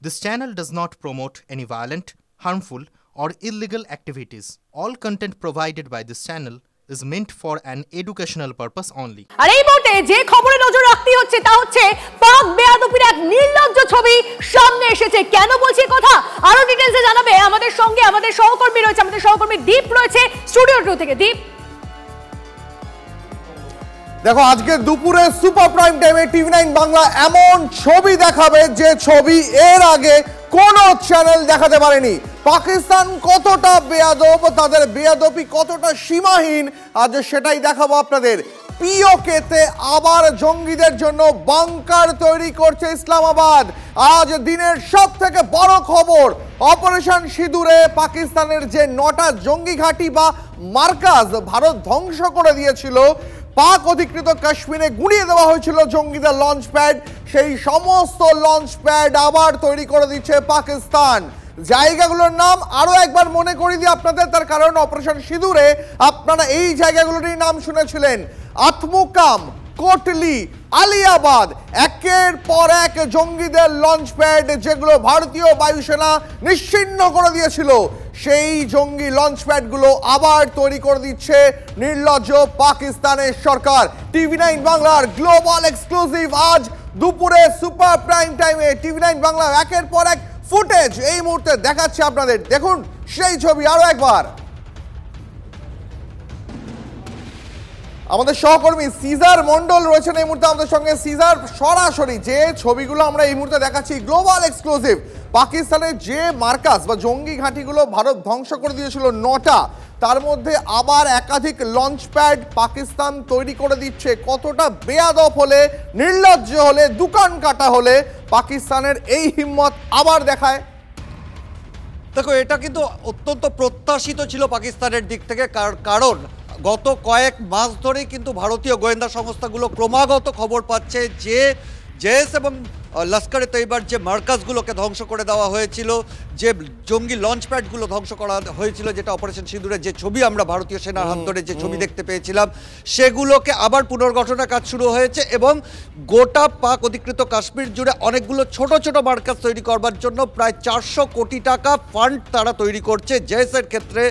This channel does not promote any violent, harmful, or illegal activities. All content provided by this channel is meant for an educational purpose only. আর এই মুহূর্তে যে খবরে নজর রাখতে হচ্ছে তা হচ্ছে পাক বেয়াদবির এক নির্লজ্জ ছবি সামনে এসেছে। কেন বলছি কথা আরো ডিটেইলসে জানাবে আমাদের সঙ্গে আমাদের সহকর্মী রয়েছে, আমাদের সহকর্মী দীপ রয়েছে স্টুডিও 2 থেকে। দীপ, দেখো আজকে দুপুরে সুপার প্রাইম টাইমে টিভি 9 বাংলা এমন ছবি দেখাবে যে ছবি এর আগে কোন চ্যানেল দেখাতে পারেনি। পাকিস্তান কতটা বেয়াদব, তাদের বেয়াদবি কতটা সীমাহীন, আজ সেটাই দেখাবো আপনাদের। পিওকেতে আবার জঙ্গিদের জন্য বাংকার তৈরি করছে ইসলামাবাদ। আজ দিনের সব থেকে বড় খবর, অপারেশন সিঁদুরে পাকিস্তানের যে 9টা জঙ্গি ঘাঁটি বা মার্কাজ ভারত ধ্বংস করে দিয়েছিল, পাক অধিকৃত কাশ্মীরে গুঁড়িয়ে দেওয়া হয়েছিল জঙ্গিদের লঞ্চ প্যাড, সেই সমস্ত লঞ্চ প্যাড আবার তৈরি করে দিচ্ছে পাকিস্তান। জায়গাগুলোর নাম আরো একবার মনে করিয়ে দিই আপনাদের, তার কারণ অপারেশন সিঁদুরে আপনারা এই জায়গাগুলোরই নাম শুনেছিলেন। আত্মুকাম, কোটলি, আলিয়াবাদ, একের পর এক জঙ্গিদের লঞ্চ প্যাড যেগুলো ভারতীয় বায়ুসেনা নিশ্চিহ্ন করে দিয়েছিল, সেই জঙ্গি লঞ্চ প্যাডগুলো আবার তৈরি করে দিচ্ছে নির্লজ্জ পাকিস্তানের সরকার। টিভি 9 বাংলার গ্লোবাল এক্সক্লুসিভ আজ দুপুরে সুপার প্রাইম টাইমে টিভি 9 বাংলা একের পর এক ফুটেজ এই মুহূর্তে দেখাচ্ছে আপনাদের। দেখুন সেই ছবি আরো একবার। আমাদের সহকর্মী সিজার মন্ডল রয়েছেন এই মুহূর্তে আমাদের সঙ্গে। সিজার, সরাসরি যে ছবিগুলো আমরা এই মুহূর্তে দেখাচ্ছি গ্লোবাল এক্সক্লুসিভ, পাকিস্তানের যে মার্কাজ বা জঙ্গি ঘাঁটিগুলো ভারত ধ্বংস করে দিয়েছিল 9টা, তার মধ্যে আবার একাধিক লঞ্চ প্যাড পাকিস্তান তৈরি করে দিচ্ছে। কতটা বেয়াদব হলে, নির্লজ্জ হলে, দোকান কাটা হলে পাকিস্তানের এই হিম্মত আবার দেখায়। দেখো, এটা কিন্তু অত্যন্ত প্রত্যাশিত ছিল পাকিস্তানের দিক থেকে, কারণ গত কয়েক মাস ধরেই কিন্তু ভারতীয় গোয়েন্দা সংস্থাগুলো ক্রমাগত খবর পাচ্ছে যে জেএস এবং লস্করে তৈবার যে মার্কাজগুলোকে ধ্বংস করে দেওয়া হয়েছিল, যে জঙ্গি লঞ্চ প্যাডগুলো ধ্বংস করা হয়েছিল, যেটা অপারেশন সিঁদুরের যে ছবি আমরা ভারতীয় সেনার হাত ধরে যে ছবি দেখতে পেয়েছিলাম, সেগুলোকে আবার পুনর্গঠনের কাজ শুরু হয়েছে এবং গোটা পাক অধিকৃত কাশ্মীর জুড়ে অনেকগুলো ছোট ছোট মার্কাজ তৈরি করবার জন্য প্রায় 400 কোটি টাকা ফান্ড তারা তৈরি করছে। জেএসের ক্ষেত্রে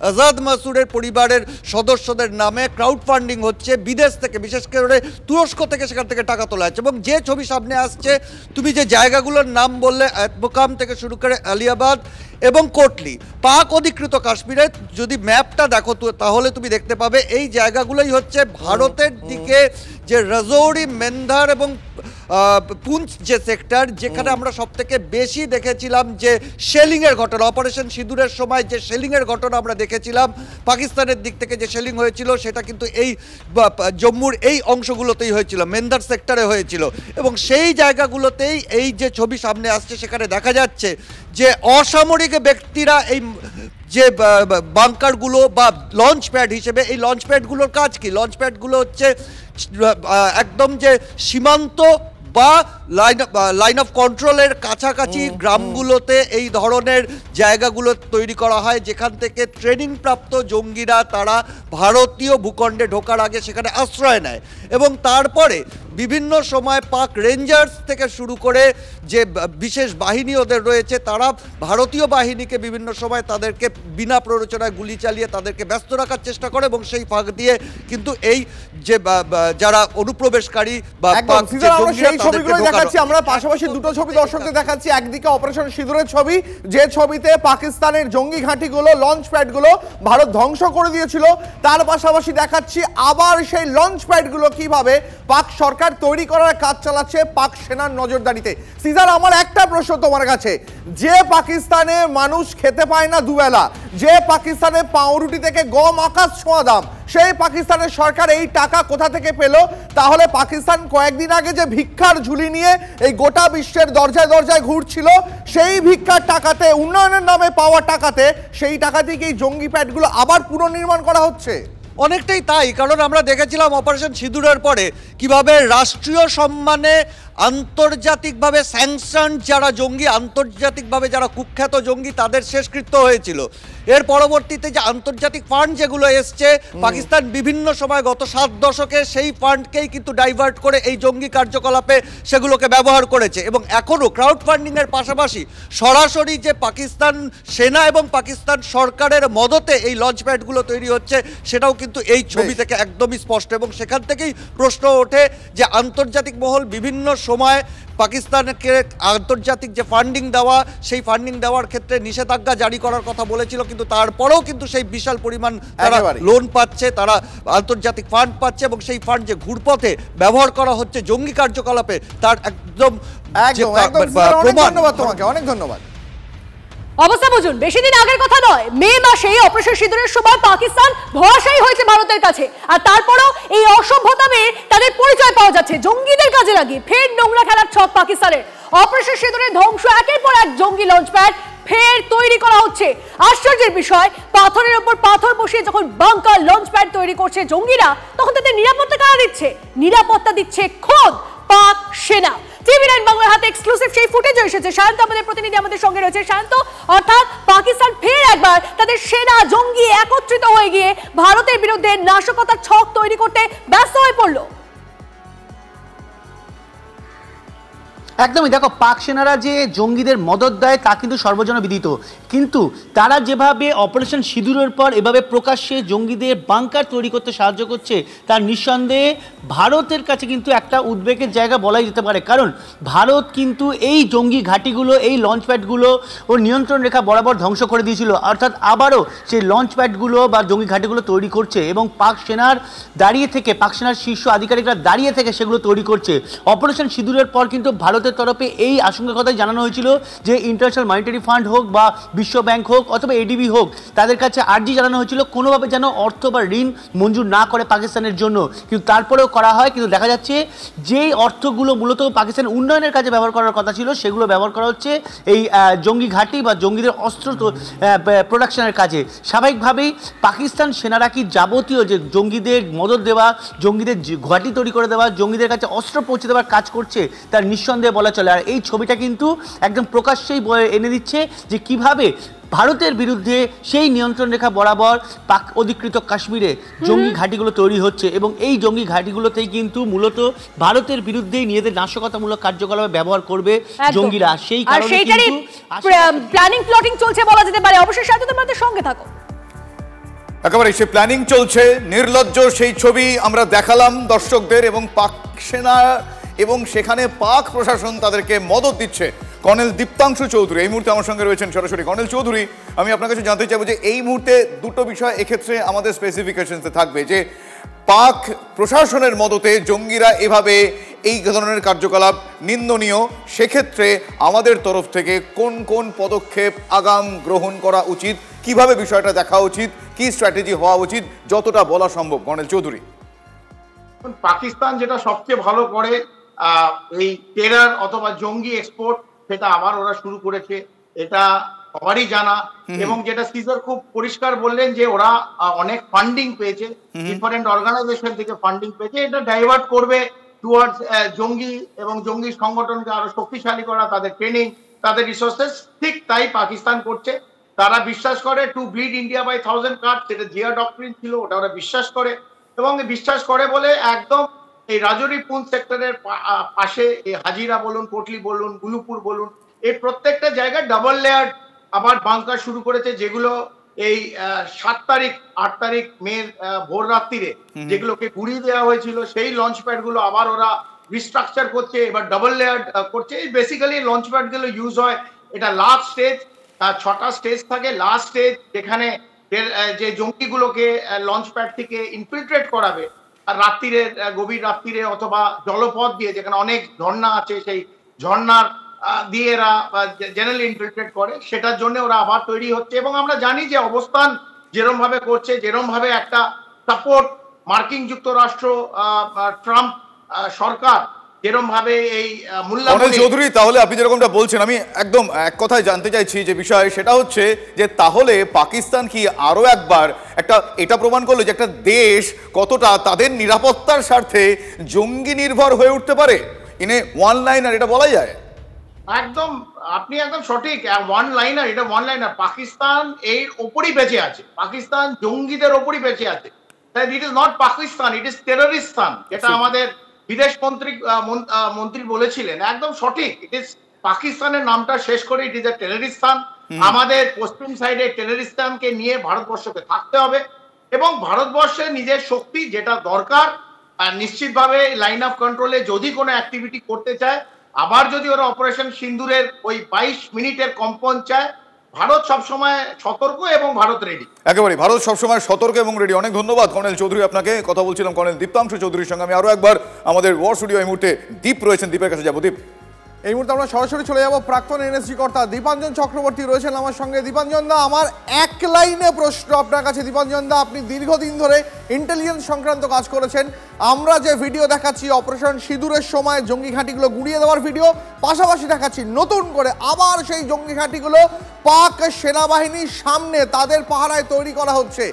আজাদ মাসুদের পরিবারের সদস্যদের নামে ক্রাউড ফান্ডিং হচ্ছে বিদেশ থেকে, বিশেষ করে তুরস্ক থেকে, সেখান থেকে টাকা তোলা হচ্ছে। এবং যে ছবি সামনে আসছে, তুমি যে জায়গাগুলোর নাম বললে, আত্মকাম থেকে শুরু করে আলিয়াবাদ এবং কোটলি, পাক অধিকৃত কাশ্মীরে যদি ম্যাপটা দেখো তাহলে তুমি দেখতে পাবে এই জায়গাগুলোই হচ্ছে ভারতের দিকে যে রাজৌরি, মেন্ধার এবং পুঞ্চ যে সেক্টর, যেখানে আমরা সব থেকে বেশি দেখেছিলাম যে শেলিংয়ের ঘটনা, অপারেশন সিঁদুরের সময় যে শেলিংয়ের ঘটনা আমরা দেখেছিলাম, পাকিস্তানের দিক থেকে যে শেলিং হয়েছিল সেটা কিন্তু এই জম্মুর এই অংশগুলোতেই হয়েছিল, মেন্ধার সেক্টরে হয়েছিল। এবং সেই জায়গাগুলোতেই এই যে ছবি সামনে আসছে সেখানে দেখা যাচ্ছে যে অসামরিক ব্যক্তিরা এই যে বাংকারগুলো বা লঞ্চ প্যাড হিসেবে, এই লঞ্চ প্যাডগুলোর কাজ কি? লঞ্চ প্যাডগুলো হচ্ছে একদম যে সীমান্ত বা লাইন অফ কন্ট্রোলের কাছাকাছি গ্রামগুলোতে এই ধরনের জায়গাগুলো তৈরি করা হয়, যেখান থেকে ট্রেনিং প্রাপ্ত জঙ্গিরা তারা ভারতীয় ভূখণ্ডে ঢোকার আগে সেখানে আশ্রয় নেয় এবং তারপরে বিভিন্ন সময় পাক রেঞ্জার্স থেকে শুরু করে যে বিশেষ বাহিনী ওদের রয়েছে, তারা ভারতীয় বাহিনীকে বিভিন্ন সময় তাদেরকে বিনা প্ররোচনায় গুলি চালিয়ে তাদেরকে ব্যস্ত রাখার চেষ্টা করে এবং সেই ফাঁক দিয়ে কিন্তু এই যে যারা অনুপ্রবেশকারী বা দেখাচ্ছি আমরা পাশাপাশি দুটো ছবি দর্শকদের দেখাচ্ছি। একদিকে অপারেশন সিঁদুরের ছবি, যে ছবিতে পাকিস্তানের জঙ্গি ঘাঁটিগুলো, লঞ্চ প্যাডগুলো ভারত ধ্বংস করে দিয়েছিল, তার পাশাপাশি দেখাচ্ছি আবার সেই লঞ্চ প্যাডগুলো কিভাবে পাক সরকার তৈরি করার কাজ চালাচ্ছে পাক সেনার নজরদারিতে। সিজার, আমার একটা প্রশ্ন তোমার কাছে, যে পাকিস্তানে মানুষ খেতে পায় না দুবেলা, যে পাকিস্তানে পাউরুটি থেকে গম আকাশ ছোঁয়া দাম, সেই পাকিস্তানের সরকার এই টাকা কোথা থেকে পেল? তাহলে পাকিস্তান কয়েকদিন আগে যে ভিক্ষার ঝুলি নিয়ে এই গোটা বিশ্বের দরজায় দরজায় ঘুরছিল, সেই ভিক্ষার টাকাতে, উন্নয়নের নামে পাওয়া টাকাতে, সেই টাকা থেকে এই জঙ্গি প্যাডগুলো আবার পুনর্নির্মাণ করা হচ্ছে। অনেকটাই তাই, কারণ আমরা দেখেছিলাম অপারেশন সিঁদুরের পরে কিভাবে রাষ্ট্রীয় সম্মানে আন্তর্জাতিকভাবে স্যাংশন যারা জঙ্গি, আন্তর্জাতিকভাবে যারা কুখ্যাত জঙ্গি তাদের শেষকৃত্য হয়েছিল। এর পরবর্তীতে যে আন্তর্জাতিক ফান্ড যেগুলো এসছে, পাকিস্তান বিভিন্ন সময় গত 7 দশকে সেই ফান্ডকেই কিন্তু ডাইভার্ট করে এই জঙ্গি কার্যকলাপে সেগুলোকে ব্যবহার করেছে। এবং এখনও ক্রাউড ফান্ডিংয়ের পাশাপাশি সরাসরি যে পাকিস্তান সেনা এবং পাকিস্তান সরকারের মদতে এই লঞ্চ প্যাডগুলো তৈরি হচ্ছে সেটাও কিন্তু এই ছবি থেকে একদমই স্পষ্ট। এবং সেখান থেকেই প্রশ্ন ওঠে যে আন্তর্জাতিক মহল বিভিন্ন সময় পাকিস্তানকে আন্তর্জাতিক যে ফান্ডিং দেওয়া, সেই ফান্ডিং দেওয়ার ক্ষেত্রে নিষেধাজ্ঞা জারি করার কথা বলেছিল, কিন্তু তারপরেও কিন্তু সেই বিশাল পরিমাণ তারা লোন পাচ্ছে, তারা আন্তর্জাতিক ফান্ড পাচ্ছে, এবং সেই ফান্ড যে ঘুরপথে ব্যবহার করা হচ্ছে জঙ্গি কার্যকলাপে তার একদম ধন্যবাদ তোমাকে, অনেক ধন্যবাদ। অবস্থা বুঝুন, বেশি দিন আগের কথা নয়, মে মাসে অপারেশন সিঁদুরের সময় পাকিস্তান ধরাশায়ী হয়েছে ভারতের কাছে, আর তারপরও এই অসভ্যতা মেয়ে তাদের পরিচয় পাওয়া যাচ্ছে জঙ্গিদের কাজে লাগিয়ে। ফের নোংরা খেলার ছক পাকিস্তানের। অপারেশন সিঁদুরের ধ্বংস, একের পর এক জঙ্গি লঞ্চপ্যাড ফের তৈরি করা হচ্ছে। আশ্চর্যের বিষয়, পাথরের উপর পাথর বসিয়ে যখন বাংকার লঞ্চপ্যাড তৈরি করছে জঙ্গিরা, তখন তাদের নিরাপত্তা কারা দিচ্ছে? নিরাপত্তা দিচ্ছে খোদ পাক সেনা। টিভি9 বাংলার হাতে এক্সক্লুসিভ সেই ফুটেজ এসেছে। শান্ত আমাদের প্রতিনিধি আমাদের সঙ্গে রয়েছে। শান্ত, অর্থাৎ পাকিস্তান ফের একবার তাদের সেনা জঙ্গি একত্রিত হয়ে গিয়ে ভারতের বিরুদ্ধে নাশকতার ছক তৈরি করতে ব্যস্ত হয়ে পড়লো। একদমই, দেখো পাক সেনারা যে জঙ্গিদের মদত দেয় তা কিন্তু সর্বজন বিদিত, কিন্তু তারা যেভাবে অপারেশন সিঁদুরের পর এভাবে প্রকাশ্যে জঙ্গিদের বাংকার তৈরি করতে সাহায্য করছে, তার নিঃসন্দেহে ভারতের কাছে কিন্তু একটা উদ্বেগের জায়গা বলাই যেতে পারে। কারণ ভারত কিন্তু এই জঙ্গি ঘাঁটিগুলো, এই লঞ্চ প্যাডগুলো ও নিয়ন্ত্রণ রেখা বরাবর ধ্বংস করে দিয়েছিল, অর্থাৎ আবারও সেই লঞ্চ প্যাডগুলো বা জঙ্গি ঘাঁটিগুলো তৈরি করছে, এবং পাক সেনার দাঁড়িয়ে থেকে, পাক সেনার শীর্ষ আধিকারিকরা দাঁড়িয়ে থেকে সেগুলো তৈরি করছে। অপারেশন সিঁদুরের পর কিন্তু ভারতের তরফে এই আশঙ্কার কথাই জানানো হয়েছিল যে ইন্টারন্যাশনাল মনিটারি ফান্ড হোক বা বিশ্ব ব্যাংক হোক অথবা এডিবি হোক, তাদের কাছে আর্জি জানানো হয়েছিল কোনোভাবে যেন অর্থ বা ঋণ মঞ্জুর না করে পাকিস্তানের জন্য, কিন্তু তারপরেও করা হয়। কিন্তু দেখা যাচ্ছে যেই অর্থগুলো মূলত পাকিস্তান উন্নয়নের কাজে ব্যবহার করার কথা ছিল, সেগুলো ব্যবহার করা হচ্ছে এই জঙ্গি ঘাঁটি বা জঙ্গিদের অস্ত্র প্রোডাকশনের কাজে। স্বাভাবিকভাবেই পাকিস্তান সেনারা কি যাবতীয় যে জঙ্গিদের মদত দেওয়া, জঙ্গিদের ঘাঁটি তৈরি করে দেওয়া, জঙ্গিদের কাছে অস্ত্র পৌঁছে দেওয়ার কাজ করছে, তার নিঃসন্দেহে বলা চলে। আর এই ছবিটা কিন্তু একদম প্রকাশ্যেই এনে দিচ্ছে যে কিভাবে ভারতের বিরুদ্ধে সেই নিয়ন্ত্রণ রেখা বরাবর পাক অধিকৃত কাশ্মীরে জঙ্গি ঘাঁটিগুলো তৈরি হচ্ছে, এবং এই জঙ্গি ঘাঁটিগুলোতেই কিন্তু মূলত ভারতের বিরুদ্ধেই নিজেদের নাশকতামূলক কার্যকলাপে ব্যবহার করবে জঙ্গিরা। সেই কারণে কিন্তু প্ল্যানিং প্লটিং চলছে বলা যেতে পারে। অবশ্যই সাথে তোমাদের সঙ্গে থাকো। একেবারে সেই প্ল্যানিং চলছে, নির্লজ্জ সেই ছবি আমরা দেখালাম দর্শকদের, এবং পাক সেনা এবং সেখানে পাক প্রশাসন তাদেরকে মদত দিচ্ছে। কর্নেল দীপ্তাংশু চৌধুরী এই মুহূর্তে আমার সঙ্গে রয়েছেন সরাসরি। কর্নেল চৌধুরী, আমি আপনার কাছে জানতে চাইবো যে এই মুহূর্তে দুটো বিষয় এক্ষেত্রে আমাদের স্পেসিফিকেশনসে থাকবে, যে পাক প্রশাসনের মদতে জঙ্গিরা এভাবে এই ধরনের কার্যকলাপ নিন্দনীয়, সেক্ষেত্রে আমাদের তরফ থেকে কোন কোন পদক্ষেপ আগাম গ্রহণ করা উচিত, কিভাবে বিষয়টা দেখা উচিত, কি স্ট্র্যাটেজি হওয়া উচিত, যতটা বলা সম্ভব। কর্নেল চৌধুরী, পাকিস্তান যেটা সবচেয়ে ভালো করে এই টেরার অথবা জঙ্গি এক্সপোর্ট, সেটা আবার ওরা শুরু করেছে, এটা সবারই জানা। এবং যেটা সিজার খুব পরিষ্কার বললেন যে ওরা অনেক ফান্ডিং পেয়েছে, ডিফারেন্ট অর্গানাইজেশন থেকে ফান্ডিং পেয়েছে, এটা ডাইভার্ট করবে টুয়ার্ডস জঙ্গি এবং জঙ্গি সংগঠনকে আরো শক্তিশালী করা, তাদের ট্রেনিং, তাদের রিসোর্সেস। ঠিক তাই পাকিস্তান করছে। তারা বিশ্বাস করে টু ব্লিড ইন্ডিয়া বাই 1000 কাট, সেটা জিয়া ডক্ট্রিন ছিল, ওটা ওরা বিশ্বাস করে। এবং বিশ্বাস করে বলে একদম এই রাজৌরি পুঞ্চ সেক্টরের পাশে হাজিরা বলুন, কোটলি বলুন, গুলুপুর বলুন, এই প্রত্যেকটা জায়গায় ডাবল লেয়ার আবার বাংকার শুরু করেছে, যেগুলো এই 7 তারিখ 8 তারিখ মের ভোর রাত্রিরে যেগুলোকে গুড়িয়ে দেওয়া হয়েছিল, সেই লঞ্চ প্যাড গুলো আবার ওরা রিস্ট্রাকচার করছে, এবার ডাবল লেয়ার করছে। এই বেসিক্যালি লঞ্চ প্যাড গুলো ইউজ হয়, এটা লাস্ট স্টেজ, 6টা স্টেজ থাকে। লাস্ট স্টেজ যেখানে যে জঙ্গিগুলোকে লঞ্চ প্যাড থেকে ইনফিল্ট্রেট করাবে, আর রাত্রিরে, গভীর রাত্রিরে অথবা জলপথ দিয়ে, যেখানে অনেক ঝর্ণা আছে, সেই ঝর্ণার দিয়ে এরা জেনারেলি ইনফিল্ট্রেট করে, সেটার জন্য ওরা আবার তৈরি হচ্ছে। এবং আমরা জানি যে অবস্থান যেরম ভাবে করছে, যেরম ভাবে একটা সাপোর্ট মার্কিন যুক্তরাষ্ট্র, ট্রাম্প সরকার যেরকম ভাবে এই কর্নেল চৌধুরী, তাহলে আপনি যেরকমটা বলছেন আমি একদম এক কথায় জানতে চাইছি যে বিষয় সেটা হচ্ছে যে তাহলে পাকিস্তান কি আরো একবার এটা প্রমাণ করলো যে একটা দেশ কতটা তাদের নিরাপত্তার স্বার্থে জঙ্গি নির্ভর হয়ে উঠতে পারে? ইনে ওয়ান লাইনার এটা বলা যায়? একদম, আপনি একদম সঠিক। ওয়ান লাইনার, এটা ওয়ান লাইনার। পাকিস্তান এর ওপরই বেঁচে আছে, পাকিস্তান জঙ্গিদের ওপরই বেঁচে আছে। It is not Pakistan, it is Terroristan, যেটা আমাদের বিদেশ মন্ত্রী বলেছিলেন, একদম সঠিক। ইট ইজ পাকিস্তানের নামটা শেষ করে ইট ইজ এ টেররিস্তান। আমাদের পশ্চিম সাইডে টেররিস্তানকে নিয়ে ভারতবর্ষকে থাকতে হবে এবং ভারতবর্ষের নিজের শক্তি যেটা দরকার নিশ্চিতভাবে লাইন অফ কন্ট্রোলে যদি কোনো অ্যাক্টিভিটি করতে চায়, আবার যদি ওরা অপারেশন সিন্দুরের ওই 22 মিনিটের কম্পন চায়, ভারত সবসময় সতর্ক এবং ভারত রেডি। একেবারে ভারত সবসময় সতর্ক এবং রেডি। অনেক ধন্যবাদ কর্নেল চৌধুরী আপনাকে। কথা বলছিলাম কর্নেল দীপ্তাংশু চৌধুরীর সঙ্গে। আমি আরো একবার আমাদের ওয়ার স্টুডিও এই মুহূর্তে দীপ রয়েছেন, দীপের কাছে যাবো। দীপ, এই মুহূর্তে আমরা সরাসরি চলে যাব প্রাক্তন এনএসজি কর্তা দীপাঞ্জন চক্রবর্তী রয়েছেন আমার সঙ্গে। দীপাঞ্জন দা, আমার এক লাইনে প্রশ্ন আপনার কাছে। দীপাঞ্জন দা, আপনি দীর্ঘদিন ধরে ইন্টেলিজেন্স সংক্রান্ত কাজ করেছেন। আমরা যে ভিডিও দেখাচ্ছি অপারেশন সিঁদুরের সময় জঙ্গি ঘাঁটিগুলো গুঁড়িয়ে দেওয়ার ভিডিও, পাশাপাশি দেখাচ্ছি নতুন করে আবার সেই জঙ্গি ঘাঁটিগুলো পাক সেনাবাহিনীর সামনে তাদের পাহারায় তৈরি করা হচ্ছে।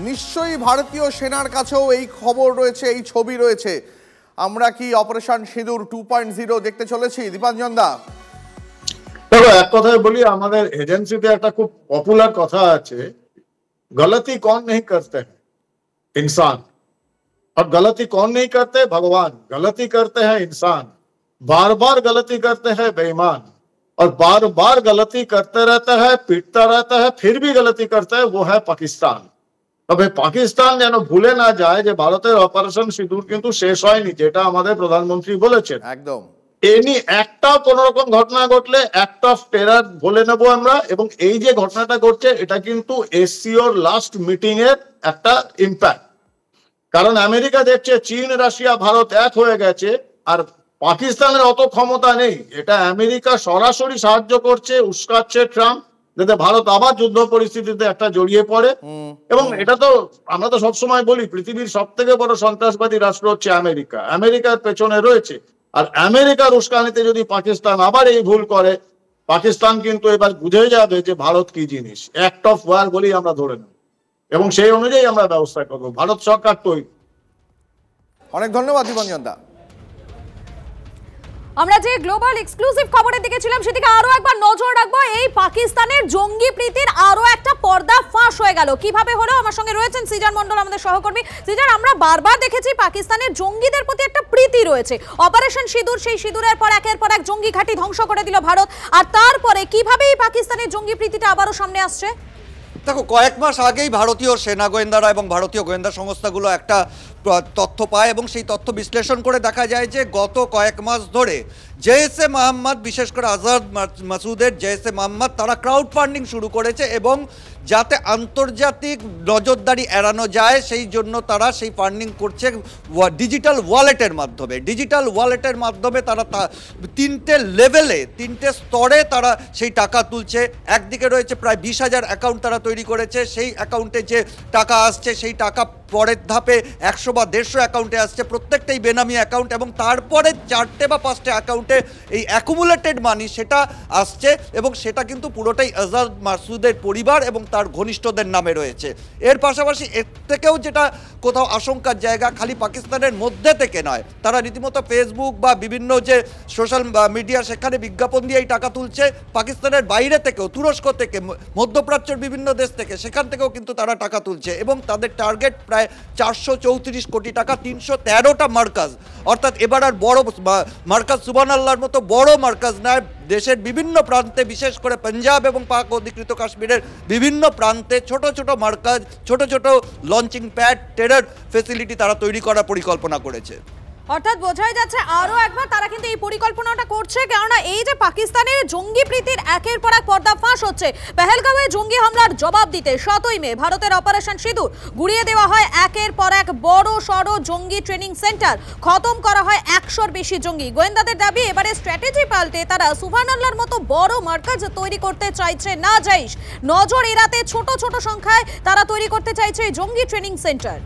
নিশ্চয়ই ভারতীয় সেনার কাছেও এই খবর রয়েছে, এই ছবি রয়েছে। আমরা কি অপারেশন সিঁদুর 2.0 দেখতে চলেছি দীপাঞ্জন দা? দেখো, এক কথায় বলি, আমাদের এজেন্সিতে একটা খুব পপুলার কথা আছে, गलती कौन नहीं करते हैं? इंसान। और गलती कौन नहीं करते? भगवान। गलती करते हैं इंसान, बार बार गलती करते हैं बेईमान, और बार बार गलती करते रहता है, पीटता रहता है, फिर भी गलती करता है, वो है पाकिस्तान। তবে পাকিস্তান যেন ভুলে না যায় যে ভারতের অপারেশন সিঁদুর কিন্তু শেষ হয়নি, যেটা আমাদের প্রধানমন্ত্রী বলেছেন। একদম এনি একটা কোন রকম ঘটনা ঘটলে অ্যাক্ট অফ টেরার বলে নেব আমরা। এবং এই যে ঘটনাটা ঘটছে এটা কিন্তু এসসিওর লাস্ট মিটিং এর একটা ইম্প্যাক্ট। কারণ আমেরিকা দেখছে চীন, রাশিয়া, ভারত এক হয়ে গেছে, আর পাকিস্তানের অত ক্ষমতা নেই। এটা আমেরিকা সরাসরি সাহায্য করছে, উস্কাচ্ছে ট্রাম্প, যাতে ভারত আবার যুদ্ধ পরিস্থিতিতে একটা জড়িয়ে পড়ে। এবং এটা তো আমরা তো সবসময় বলি, পৃথিবীর সব থেকে বড় সন্ত্রাসবাদী রাষ্ট্র হচ্ছে আমেরিকা। আমেরিকার পেছনে রয়েছে, আর আমেরিকার উস্কানিতে যদি পাকিস্তান আবার এই ভুল করে, পাকিস্তান কিন্তু এবার বুঝে যাবে যে ভারত কি জিনিস। অ্যাক্ট অফ ওয়ার বলেই আমরা ধরে নেব এবং সেই অনুযায়ী আমরা ব্যবস্থা করবো। ভারত সরকার তৈরি। অনেক ধন্যবাদ দীপাঞ্জন দা। আমরা যে গ্লোবাল এক্সক্লুসিভ খবরের দিকে ছিলাম সেদিকে আরো একবার নজর রাখবো। এই পাকিস্তানের জঙ্গি প্রীতির আরো একটা পর্দা ফাঁস হয়ে গেল। কিভাবে হলো? আমার সঙ্গে রয়েছেন সিজার মন্ডল, আমাদের সহকর্মী। সিজার, আমরা বারবার দেখেছি পাকিস্তানের জঙ্গিদের প্রতি একটা প্রীতি রয়েছে। অপারেশন সিঁদুর, সেই সিঁদুরের পর একের পর এক জঙ্গি ঘাঁটি ধ্বংস করে দিল ভারত। আর তারপরে কিভাবে এই পাকিস্তানের জঙ্গি প্রীতিটা আবারও সামনে আসছে? দেখো, কয়েক মাস আগেই ভারতীয় সেনা গোয়েন্দারা এবং ভারতীয় গোয়েন্দা সংস্থাগুলো একটা তথ্য পায় এবং সেই তথ্য বিশ্লেষণ করে দেখা যায় যে গত কয়েক মাস ধরে জেইশে মোহাম্মদ, বিশেষ করে আজহার মাসুদের জেইশে মোহাম্মদ, তারা ক্রাউড ফান্ডিং শুরু করেছে এবং যাতে আন্তর্জাতিক নজরদারি এড়ানো যায় সেই জন্য তারা সেই ফান্ডিং করছে ডিজিটাল ওয়ালেটের মাধ্যমে। ডিজিটাল ওয়ালেটের মাধ্যমে তারা তিনটে লেভেলে, তিনটে স্তরে তারা সেই টাকা তুলছে। একদিকে রয়েছে প্রায় 20,000 অ্যাকাউন্ট তারা তৈরি করেছে, সেই অ্যাকাউন্টে যে টাকা আসছে সেই টাকা পরের ধাপে 100 বা 150 অ্যাকাউন্টে আসছে, প্রত্যেকটাই বেনামি অ্যাকাউন্ট, এবং তারপরে 4টে বা 5টে অ্যাকাউন্টে এই অ্যাকুমুলেটেড মানি সেটা আসছে এবং সেটা কিন্তু পুরোটাই আজহার মাসুদের পরিবার এবং তার ঘনিষ্ঠদের নামে রয়েছে। এর পাশাপাশি এর থেকেও যেটা কোথাও আশঙ্কার জায়গা, খালি পাকিস্তানের মধ্যে থেকে নয়, তারা রীতিমতো ফেসবুক বা বিভিন্ন যে সোশ্যাল মিডিয়া সেখানে বিজ্ঞাপন দিয়েই টাকা তুলছে। পাকিস্তানের বাইরে থেকেও, তুরস্ক থেকে, মধ্যপ্রাচ্যের বিভিন্ন দেশ থেকে, সেখান থেকেও কিন্তু তারা টাকা তুলছে এবং তাদের টার্গেট প্রায় 434 কোটি টাকা, 313টা মার্কাজ। অর্থাৎ এবার আর বড় মার্কাজ, সুবহানাল্লাহর মতো বড় মার্কাজ নয়, দেশের বিভিন্ন প্রান্তে, বিশেষ করে পাঞ্জাব এবং পাক অধিকৃত কাশ্মীরের বিভিন্ন প্রান্তে ছোট ছোট মার্কাজ, ছোট ছোট লঞ্চিং প্যাড, টেরার ফেসিলিটি তারা তৈরি করার পরিকল্পনা করেছে। অর্থাৎ বোঝাই যাচ্ছে আরো একবার তারা কিন্তু এই পরিকল্পনাটা করছে, কেননা এই যে পাকিস্তানের জঙ্গি প্রীতির একের পর এক পর্দা ফাঁস হচ্ছে। পেহেলগাঁওয়ে জঙ্গি হামলার জবাব দিতে 7ই মে ভারতের অপারেশন সিঁদুর গুড়িয়ে দেওয়া হয় একের পর এক বড় সড় জঙ্গি ট্রেনিং সেন্টার, খতম করা হয় 100-র বেশি জঙ্গি। গোয়েন্দাদের দাবি এবারে স্ট্র্যাটেজি পাল্টে তারা সুবহানাল্লাহর মতো বড় মার্কাজ তৈরি করতে চাইছে না। জেইশ নজর এড়াতে ছোট ছোট সংখ্যায় তারা তৈরি করতে চাইছে জঙ্গি ট্রেনিং সেন্টার।